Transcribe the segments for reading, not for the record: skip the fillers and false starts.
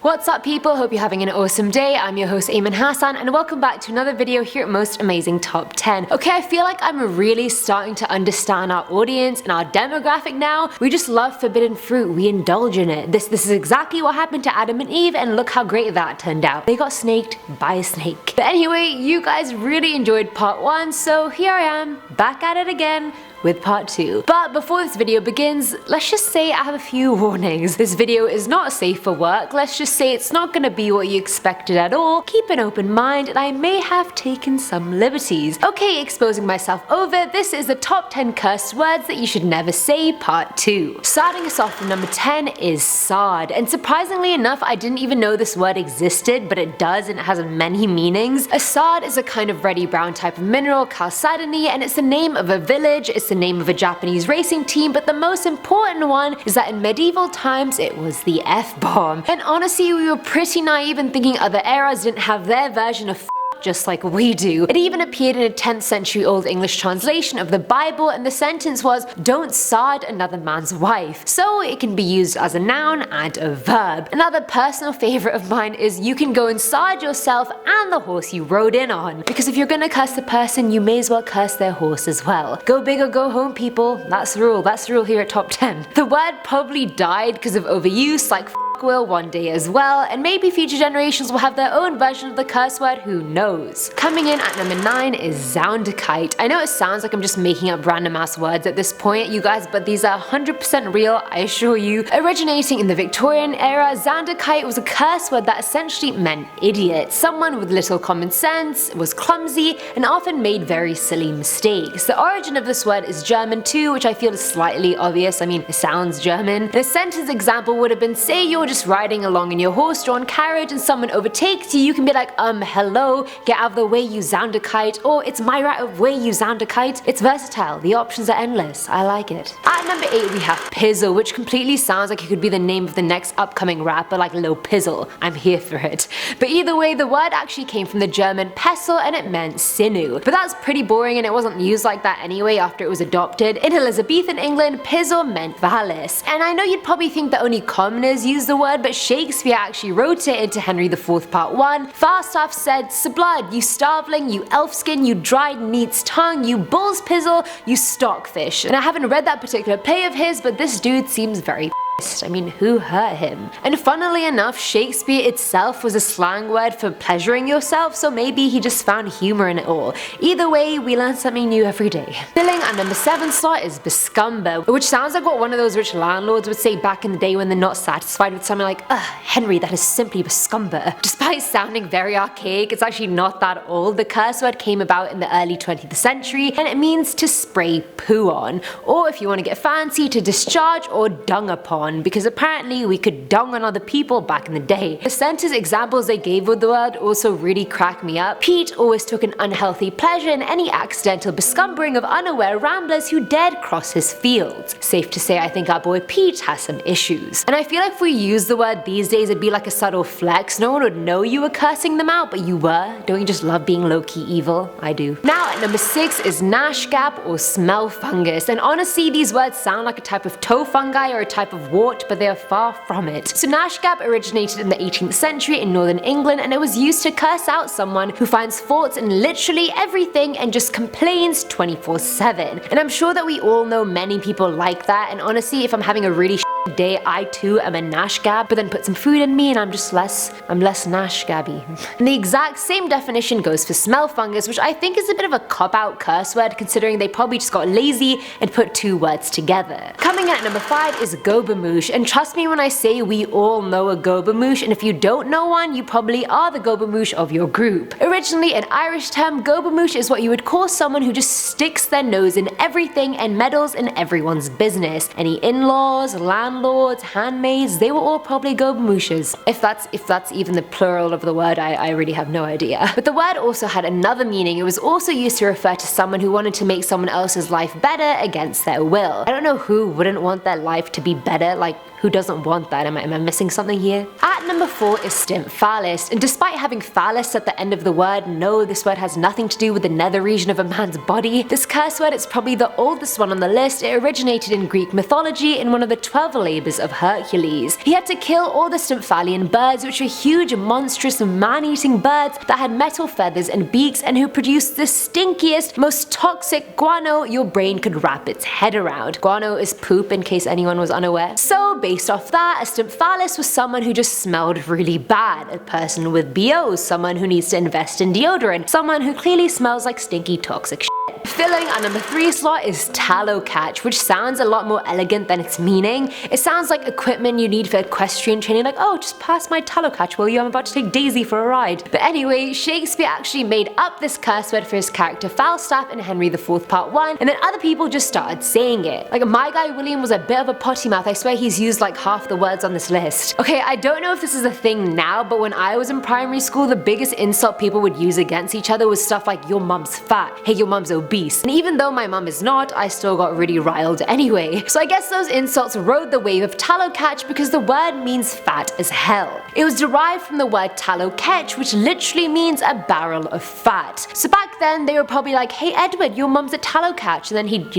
What's up people, hope you're having an awesome day. I'm your host Ayman Hassan and welcome back to another video here at Most Amazing Top 10. Okay, I feel like I'm really starting to understand our audience and our demographic now. We just love forbidden fruit, we indulge in it. This is exactly what happened to Adam and Eve and look how great that turned out. They got snaked by a snake. But anyway, you guys really enjoyed part 1, so here I am, back at it again with part 2. But before this video begins, let's just say I have a few warnings. This video is not safe for work. Let's just say it's not gonna be what you expected at all. Keep an open mind and I may have taken some liberties. Okay, exposing myself over, this is the top 10 cursed words that you should never say part 2. Starting us off with number 10 is sard. And surprisingly enough, I didn't even know this word existed, but it does and it has many meanings. A sard is a kind of reddy brown type of mineral, chalcedony, and it's the name of a village. It's the name of a Japanese racing team, but the most important one is that in medieval times it was the F-bomb. And honestly, we were pretty naive in thinking other eras didn't have their version of just like we do. It even appeared in a 10th century Old English translation of the Bible and the sentence was, "Don't sard another man's wife." So it can be used as a noun and a verb. Another personal favorite of mine is you can go and sard yourself and the horse you rode in on. Because if you're gonna curse the person, you may as well curse their horse as well. Go big or go home, people. That's the rule here at top 10. The word probably died because of overuse, like will one day as well, and maybe future generations will have their own version of the curse word, who knows. Coming in at number 9 is Zounderkite. I know it sounds like I'm just making up random ass words at this point, you guys, but these are 100% real, I assure you. Originating in the Victorian era, Zounderkite was a curse word that essentially meant idiot. Someone with little common sense, was clumsy, and often made very silly mistakes. The origin of this word is German too, which I feel is slightly obvious. I mean, it sounds German. The sentence example would have been, say you're just riding along in your horse-drawn carriage and someone overtakes you, you can be like, hello, get out of the way you Zounderkite, or it's my right of way you Zounderkite. It's versatile, the options are endless, I like it. At number 8 we have Pizzle, which completely sounds like it could be the name of the next upcoming rapper like Lil Pizzle. I'm here for it. But either way, the word actually came from the German Pessel and it meant sinew. But that's pretty boring and it wasn't used like that anyway after it was adopted. In Elizabethan England, Pizzle meant phallus. And I know you'd probably think that only commoners use the word, but Shakespeare actually wrote it into Henry IV Part 1. Falstaff said, "S'blood, you starveling, you elfskin, you dried neat's tongue, you bull's pizzle, you stockfish." And I haven't read that particular play of his, but this dude seems very I mean, who hurt him? And funnily enough, Shakespeare itself was a slang word for pleasuring yourself, so maybe he just found humor in it all. Either way, we learn something new every day. Filling at number 7 slot is bescumber, which sounds like what one of those rich landlords would say back in the day when they're not satisfied with something like, Henry, that is simply bescumber. Despite sounding very archaic, it's actually not that old. The curse word came about in the early 20th century, and it means to spray poo on, or if you want to get fancy, to discharge or dung upon, because apparently we could dung on other people back in the day. The sentence examples they gave with the word also really crack me up. Pete always took an unhealthy pleasure in any accidental bescumbering of unaware ramblers who dared cross his fields. Safe to say I think our boy Pete has some issues. And I feel like if we use the word these days it'd be like a subtle flex. No one would know you were cursing them out, but you were. Don't you just love being low-key evil? I do. Now at number 6 is nashgap or smell fungus. And honestly, these words sound like a type of toe fungi or a type of wart, but they are far from it. So nashgap originated in the 18th century in northern England and it was used to curse out someone who finds faults in literally everything and just complains 24/7. And I'm sure that we all know many people like that, and honestly, if I'm having a really day, I too am a nashgab, but then put some food in me and I'm less nashgabby. And the exact same definition goes for smell fungus, which I think is a bit of a cop-out curse word considering they probably just got lazy and put 2 words together. Coming at number 5 is gobamoosh, and trust me when I say we all know a gobamoosh, and if you don't know one, you probably are the gobamoosh of your group. Originally an Irish term, gobamoosh is what you would call someone who just sticks their nose in everything and meddles in everyone's business. Any in-laws, landlords, handmaids, they were all probably gobamooshes. If that's even the plural of the word, I really have no idea. But the word also had another meaning. It was also used to refer to someone who wanted to make someone else's life better against their will. I don't know who wouldn't want their life to be better, like who doesn't want that? Am I missing something here? At number 4 is stymphalis, and despite having phallus at the end of the word, no, this word has nothing to do with the nether region of a man's body. This curse word is probably the oldest one on the list. It originated in Greek mythology in one of the 12 labors of Hercules. He had to kill all the Stymphalian birds, which were huge, monstrous, man-eating birds that had metal feathers and beaks and who produced the stinkiest, most toxic guano your brain could wrap its head around. Guano is poop, in case anyone was unaware. So based off that, a stymphalis was someone who just smelled really bad, a person with BO, someone who needs to invest in deodorant, someone who clearly smells like stinky toxic shit. Filling our number 3 slot is tallow catch, which sounds a lot more elegant than its meaning. It sounds like equipment you need for equestrian training, like, oh, just pass my tallow catch will you, I'm about to take Daisy for a ride. But anyway, Shakespeare actually made up this curse word for his character Falstaff in Henry IV Part 1, and then other people just started saying it. Like, my guy William was a bit of a potty mouth, I swear he's used like half the words on this list. Okay, I don't know if this is a thing now, but when I was in primary school, the biggest insult people would use against each other was stuff like, your mum's fat, hey, your mum's obese. And even though my mum is not, I still got really riled anyway. So I guess those insults rode the wave of tallow catch because the word means fat as hell. It was derived from the word tallow ketch, which literally means a barrel of fat. So back then they were probably like, hey Edward, your mum's a tallow catch, and then he'd,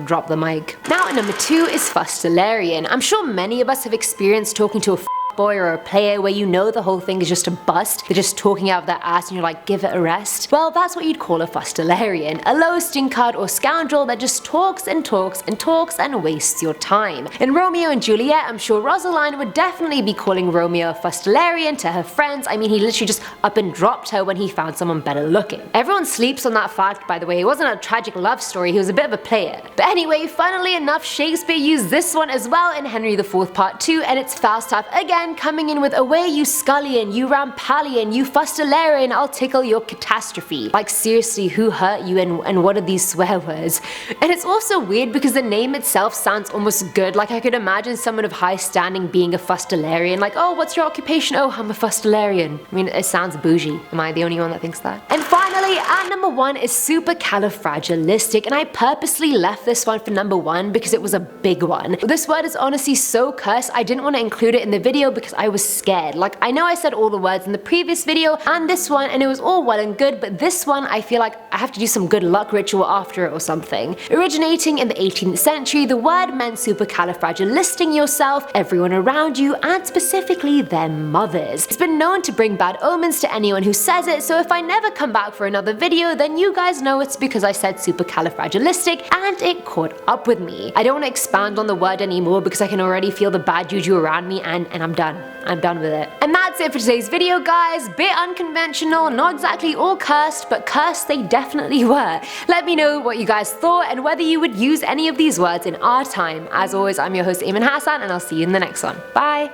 drop the mic. Now at number 2 is fustularian. I'm sure many of us have experienced talking to a boy or a player where you know the whole thing is just a bust, they're just talking out of their ass and you're like, give it a rest. Well, that's what you'd call a fustularian, a low stinkard or scoundrel that just talks and talks and talks and wastes your time. In Romeo and Juliet, I'm sure Rosaline would definitely be calling Romeo a fustularian to her friends. I mean, he literally just up and dropped her when he found someone better looking. Everyone sleeps on that fact, by the way. It wasn't a tragic love story, he was a bit of a player. But anyway, funnily enough, Shakespeare used this one as well in Henry IV Part 2, and it's Falstaff again coming in with, away you scullion, you rampallion, you fustularian, I'll tickle your catastrophe. Like seriously, who hurt you and what are these swear words? And it's also weird because the name itself sounds almost good, like I could imagine someone of high standing being a fustularian, like, oh, what's your occupation? Oh, I'm a fustularian. I mean, it sounds bougie. Am I the only one that thinks that? And finally, at number 1 is supercalifragilistic, and I purposely left this one for number 1 because it was a big one. This word is honestly so cursed, I didn't want to include it in the video because I was scared. Like, I know I said all the words in the previous video and this one, and it was all well and good, but this one I feel like I have to do some good luck ritual after it or something. Originating in the 18th century, the word meant supercalifragilisting yourself, everyone around you, and specifically their mothers. It's been known to bring bad omens to anyone who says it, so if I never come back for another video, then you guys know it's because I said supercalifragilistic and it caught up with me. I don't want to expand on the word anymore because I can already feel the bad juju around me, and I'm done. I'm done with it. And that's it for today's video, guys. Bit unconventional, not exactly all cursed, but cursed they definitely were. Let me know what you guys thought and whether you would use any of these words in our time. As always, I'm your host Eamon Hassan, and I'll see you in the next one. Bye!